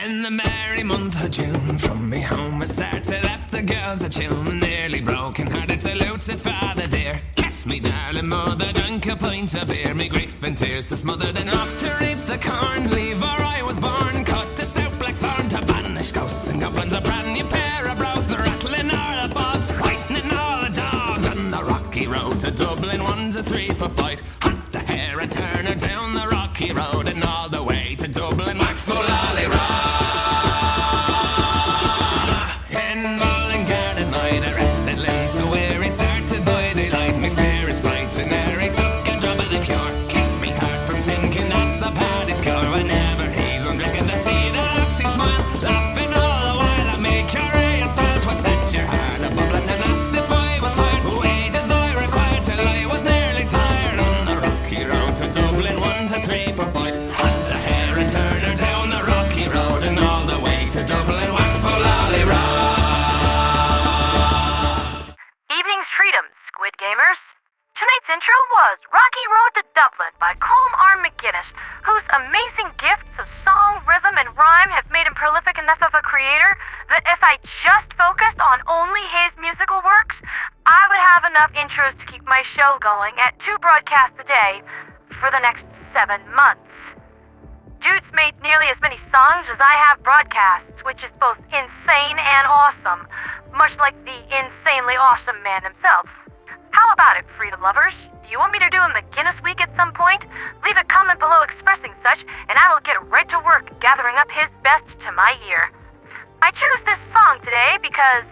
In the merry month of June, from me home I started, left the girls a tune, nearly broken hearted, saluted father dear. Kiss me darling mother, drunk a pint of beer, me grief and tears to smother, then off to reap the corn, leave where I was born, cut the stout black thorn to banish ghosts and goblins, a brand new pair of brows, the rattling all the bogs, frightening all the dogs, on the rocky road to Dublin, 1 to 3 for fight, hunt the hare and turn her down the rocky road, and all the way to Dublin, wax full alley road. Intro was Rocky Road to Dublin by Colm R. McGuinness, whose amazing gifts of song, rhythm, and rhyme have made him prolific enough of a creator that if I just focused on only his musical works, I would have enough intros to keep my show going at 2 broadcasts a day for the next 7 months. Dude's made nearly as many songs as I have broadcasts, which is both insane and awesome, much like the insanely awesome man himself. How about it, freedom lovers? Do you want me to do a McGuinness week at some point? Leave a comment below expressing such, and I will get right to work gathering up his best to my ear. I choose this song today because,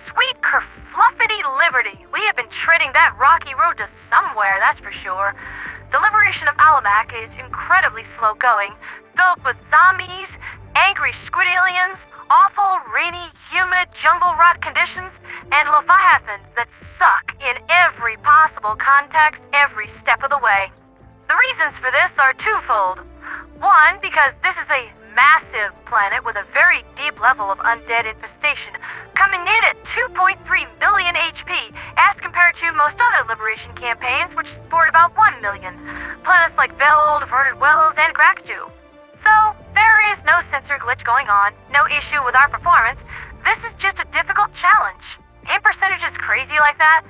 sweet kerfluffity liberty, we have been treading that rocky road to somewhere, that's for sure. The liberation of Alamak is incredibly slow going, filled with zombies, angry squid aliens, awful, rainy, humid jungle rot conditions, and leviathans that suck in every possible context every step of the way. The reasons for this are twofold. One, because this is a massive planet with a very deep level of undead infestation, coming in at 2.3 billion HP as compared to most other liberation campaigns, which sport about 1 million. Planets like Veld, Vernen, and Krakatwo. So, there is no sensor glitch going on, no issue with our performance. This is just a difficult challenge. Ain't percentages crazy like that?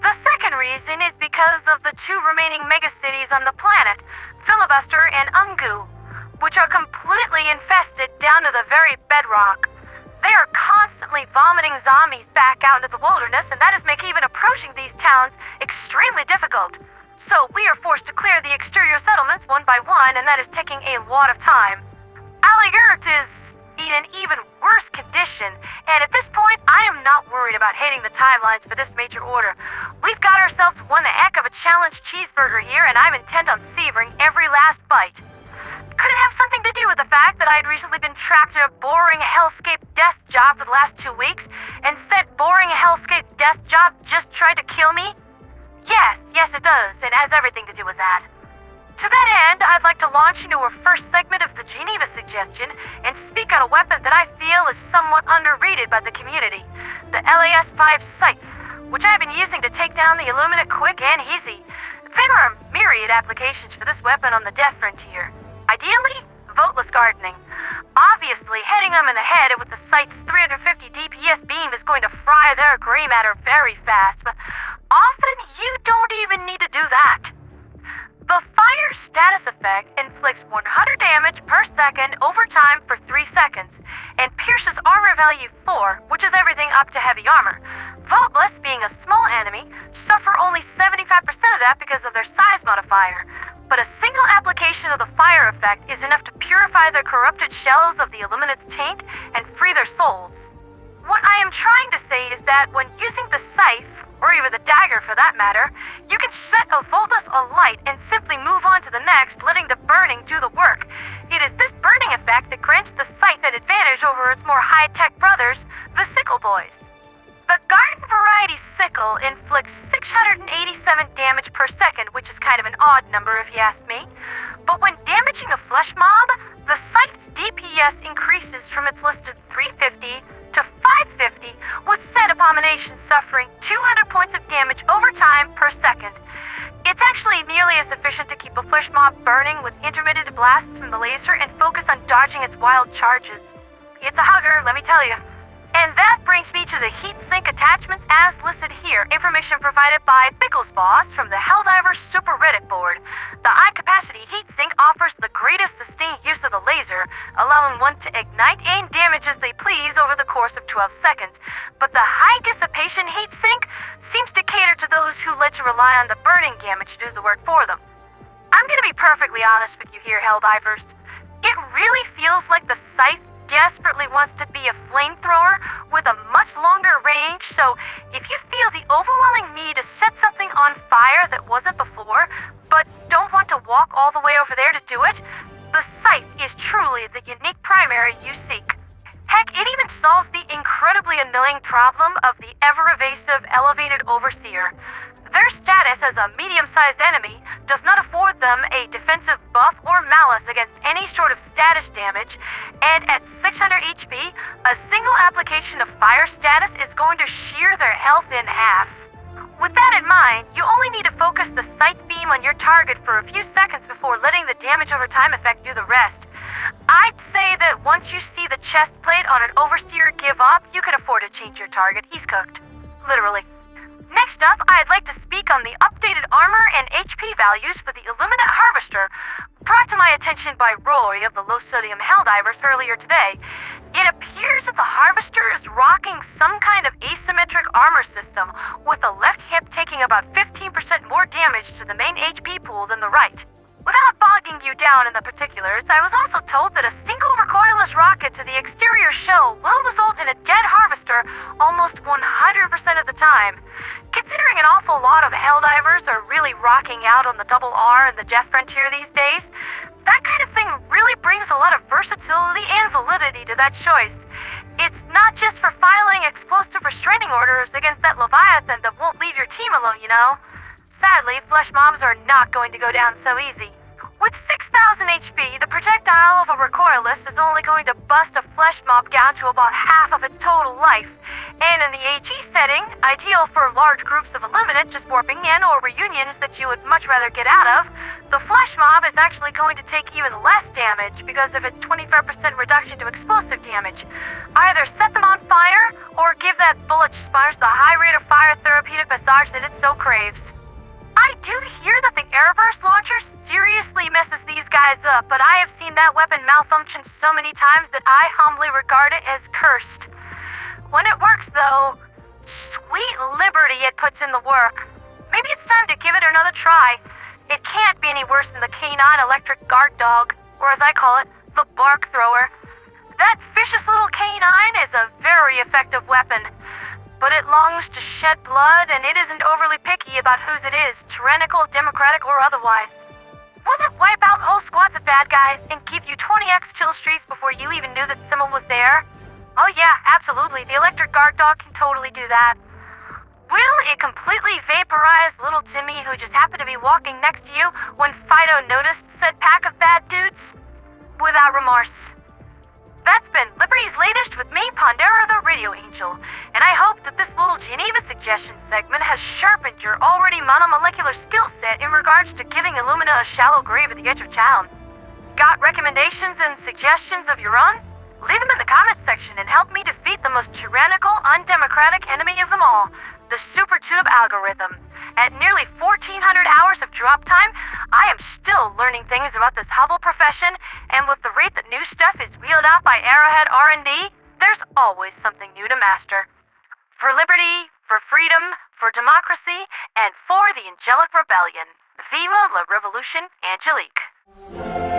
The second reason is because of the 2 remaining megacities on the planet, Filibuster and Ungu, which are completely infested down to the very bedrock. They are constantly vomiting zombies back out into the wilderness, and that is making even approaching these towns extremely difficult. So we are forced to clear the exterior settlements one by one, and that is taking a lot of time. Achird is in an even worse condition, and at this point, I am not worried about hitting the timelines for this major order. We've got ourselves one heck of a challenge cheeseburger here, and I'm intent on savoring every last bite. Could it have something to do with the fact that I had recently been trapped in a boring hellscape death job for the last 2 weeks, and said boring hellscape death job just tried to kill me? Yes it does. It has everything to do with that. To that end, I'd like to launch into our first segment of the Geneva suggestion and speak on a weapon that I feel is somewhat underrated by the community, the LAS-5 Scythe, which I've been using to take down the Illuminate quick and easy. There are myriad applications for this weapon on the death frontier. Ideally, voteless gardening. Obviously, hitting them in the head with the Scythe's 350 DPS beam is going to fry their gray matter very fast, but often you don't even need to do that. The fire status effect inflicts 100 damage per second over time for 3 seconds, and pierces armor value 4, which is everything up to heavy armor. Voteless, being a small enemy, suffer only 75% of that because of their size modifier, but a single application of the fire effect is enough to purify the corrupted shells of the Illuminate's taint and free their souls. What I am trying to say is that when using the Scythe, or even the dagger for that matter, you can set a Voltus alight and simply move on to the next, letting the burning do the work. It is this burning effect that grants the Scythe an advantage over its more high-tech brothers, the Sickle Boys. The garden variety sickle inflicts 687 damage per second, which is kind of an odd number if you ask me. But when damaging a flesh mob, the Scythe's DPS increases from its listed 350 to 550, with said abomination suffering 200 points of damage over time per second. It's actually nearly as efficient to keep a flesh mob burning with intermittent blasts from the laser and focus on dodging its wild charges. It's a hugger, let me tell you. And that brings me to the heatsink attachments as listed here. Information provided by Pickles Boss from the Helldivers Super Reddit board. The high-capacity heatsink offers the greatest sustained use of the laser, allowing one to ignite and damage as they please over the course of 12 seconds. But the high-dissipation heatsink seems to cater to those who like to rely on the burning gamut to do the work for them. I'm gonna be perfectly honest with you here, Helldivers. It really feels like the Scythe desperately wants to be a flamethrower with a much longer range, so if you feel the overwhelming need to set something on fire that wasn't before, but don't want to walk all the way over there to do it, the Scythe is truly the unique primary you seek. Heck, it even solves the incredibly annoying problem of the ever-evasive Elevated Overseer. Their status as a medium-sized enemy does not afford them a defensive buff or malice against any sort of status damage, and at 600 HP, a single application of fire status is going to shear their health in half. With that in mind, you only need to focus the sight beam on your target for a few seconds before letting the damage over time effect do the rest. I'd say that once you see the chest plate on an Overseer give up, you can afford to change your target. He's cooked. Literally. Next up, I'd like to speak on the updated armor and HP values for the Illuminate Harvester, brought to my attention by Roy of the low-sodium Helldivers earlier today. It appears that the Harvester is rocking some kind of asymmetric armor system, with the left hip taking about 15% more damage to the main HP pool than the right. Without bogging you down in the particulars, I was also told that a single recoilless rocket to the exterior shell will result in a dead Harvester almost 100% of the time. Considering an awful lot of Helldivers are really rocking out on the double R and the Death Frontier these days, that kind of thing really brings a lot of versatility and validity to that choice. It's not just for filing explosive restraining orders against that Leviathan that won't leave your team alone, you know. Sadly, flesh mobs are not going to go down so easy. With 6,000 HP, the projectile of a recoilless is only going to bust a flesh mob down to about half of its total life. And in the AG setting, ideal for large groups of Illuminate just warping in or reunions that you would much rather get out of, the flesh mob is actually going to take even less damage because of its 25% reduction to explosive damage. Either set them on fire, or give that bullet sponge the high rate of fire therapeutic massage that it so craves. I do hear that the Airburst launcher seriously messes these guys up, but I have seen that weapon malfunction so many times that I humbly regard it as cursed. When it works, though, sweet liberty it puts in the work. Maybe it's time to give it another try. It can't be any worse than the K9 electric guard dog, or as I call it, the bark thrower. That vicious little K9 is a very effective weapon. But it longs to shed blood, and it isn't overly picky about whose it is, tyrannical, democratic, or otherwise. Will it wipe out whole squads of bad guys and give you 20x kill streaks before you even knew that Simmel was there? Oh yeah, absolutely. The electric guard dog can totally do that. Will it completely vaporize little Timmy who just happened to be walking next to you when Fido noticed said pack of bad dudes? Without remorse. That's been Liberty's Latest with me, Pandora the Radio Angel, and I hope that this little Geneva suggestion segment has sharpened your already monomolecular skill set in regards to giving Illumina a shallow grave at the edge of town. Got recommendations and suggestions of your own? Leave them in the comments section and help me defeat the most tyrannical, undemocratic enemy of them all, the SuperTube algorithm. At nearly 1,400 hours of drop time, I am still learning things about this Hubble profession, and with the rate that new stuff is wheeled out by Arrowhead R&D, there's always something new to master. For liberty, for freedom, for democracy, and for the Angelic Rebellion. Viva la Revolution Angelique.